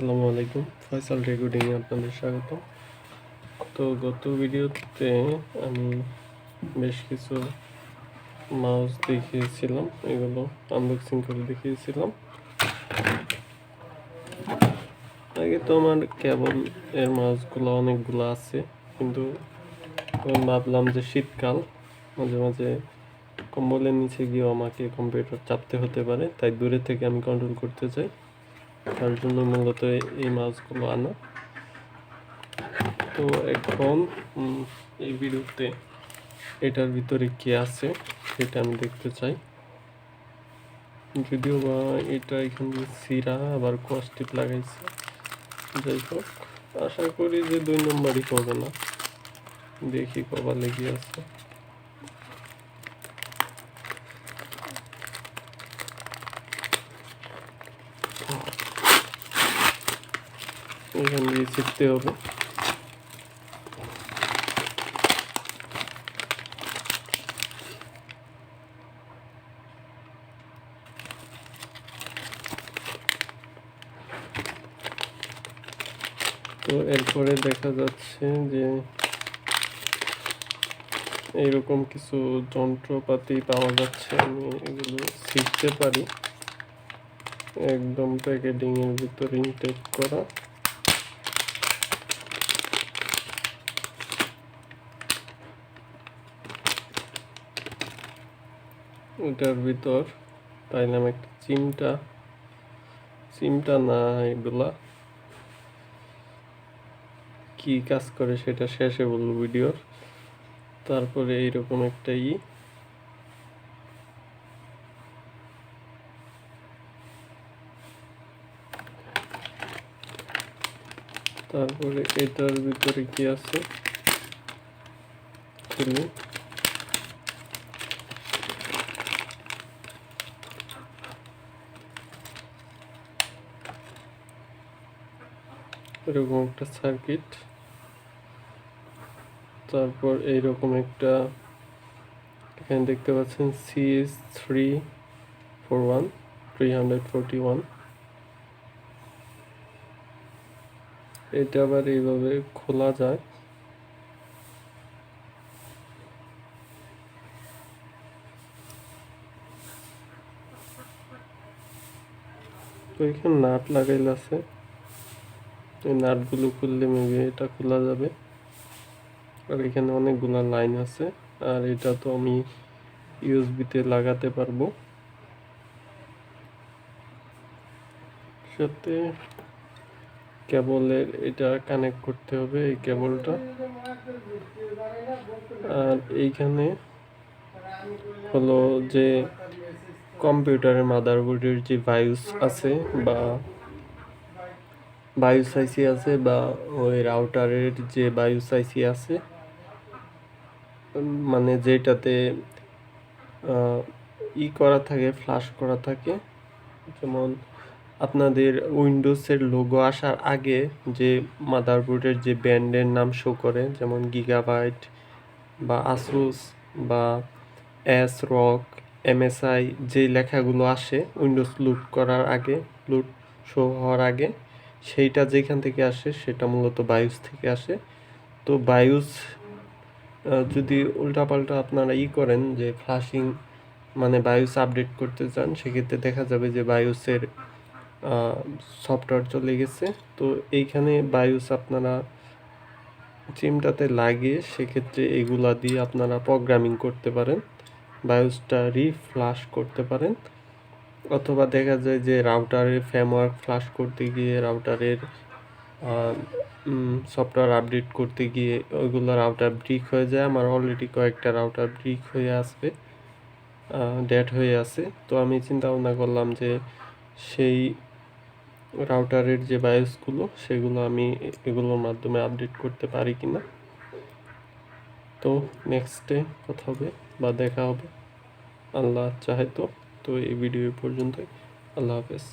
আসসালামু আলাইকুম, ফয়সাল রেকর্ডিংয়ে আপনাদের স্বাগত। তো গত ভিডিওতে আমি বেশ কিছু মাউস দেখিয়েছিলাম, এগুলো আনবক্সিং করে দেখিয়েছিলাম। আগে তো আমার কেবল এর মাউসগুলো অনেকগুলো আছে, কিন্তু ভাবলাম যে শীতকাল, মাঝে মাঝে কম্বলের নিচে গিয়েও আমাকে কম্পিউটার চাপতে হতে পারে, তাই দূরে থেকে আমি কন্ট্রোল করতে চাই। তার জন্য মূলত এই মাউসগুলো আনা। তো এখন এই ভিডিওতে এটার ভিতরে কি আছে সেটা আমি দেখতে চাই। যদিও বা এটা এখানে সিরা আবার কস্টিপ লাগাইছে, যাই হোক আশা করি যে 2 নম্বরই হবে না, দেখি কপালে কি আছে। এখান দিয়ে শিখতে হবে। তো এরপরে দেখা যাচ্ছে যে এইরকম কিছু যন্ত্রপাতি পাওয়া যাচ্ছে, আমি এগুলো শিখতে পারি। একদম প্যাকেটিং এর ভিতরে ইনটেক করা। এটার ভিতর পাইলাম একটা চিমটা না, এগুলা কি কাজ করে সেটা শেষে বলবো ভিডিওর। তারপরে এইরকম একটা তারপরে এটার ভিতরে কি আছে খুলি। এরকম একটা সার্কিট, তারপর এইরকম একটা, এখানে দেখতে পাচ্ছেন CH341 এটা আবার এইভাবে খোলা যায়। তো এখানে নাট লাগাইল আছে, এই নাটগুলো খুললে মেবি এটা খোলা যাবে। আর এখানে অনেকগুলা লাইন আছে, আর এটা তো আমি ইউএসবি-তে লাগাতে পারবো। সাথে কেবলের এটা কানেক্ট করতে হবে, এই কেবলটা। আর এইখানে হলো যে কম্পিউটারের মাদারবোর্ডের যে বায়োস আছে বা বায়োস আইসি আছে, বা ওই রাউটারের যে বায়োস আইসি আছে, মানে যেটাতে করা থাকে, ফ্ল্যাশ করা থাকে। যেমন আপনাদের উইন্ডোজের লোগো আসার আগে যে মাদারবোর্ডের যে ব্র্যান্ডের নাম শো করে, যেমন গিগাবাইট বা আসুস বা এস রক, এমএসআই, যে লেখাগুলো আসে উইন্ডোজ লুট করার আগে, লুট শো হওয়ার আগে, সেইটা যেখান থেকে আসে সেটা মূলত বায়োস থেকে আসে। তো বায়োস যদি উল্টাপাল্টা আপনারা করেন, যে ফ্লাশিং মানে বায়োস আপডেট করতে চান, সেক্ষেত্রে দেখা যাবে যে বায়োসের সফটওয়্যার চলে গেছে। তো এইখানে বায়োস আপনারা চিমটাতে লাগিয়ে সেক্ষেত্রে এগুলা দিয়ে আপনারা প্রোগ্রামিং করতে পারেন, বায়োসটা রিফ্লাশ করতে পারেন। অথবা দেখা যায় যে রাউটারের ফ্রেমওয়ার্ক ফ্লাশ করতে গিয়ে, রাউটারের সফটওয়্যার আপডেট করতে গিয়ে ওইগুলো রাউটার ব্রিক হয়ে যায়। আমার অলরেডি কয়েকটা রাউটার ব্রিক হয়ে আসবে, ডেড হয়ে আছে। তো আমি চিন্তা ভাবনা করলাম যে সেই রাউটারের যে বায়োসগুলো সেগুলো আমি এগুলোর মাধ্যমে আপডেট করতে পারি কিনা। তো নেক্সটে কথা হবে বা দেখা হবে, আল্লাহ চাহে তো। তো এই ভিডিও পর্যন্তই, আল্লাহ হাফেজ।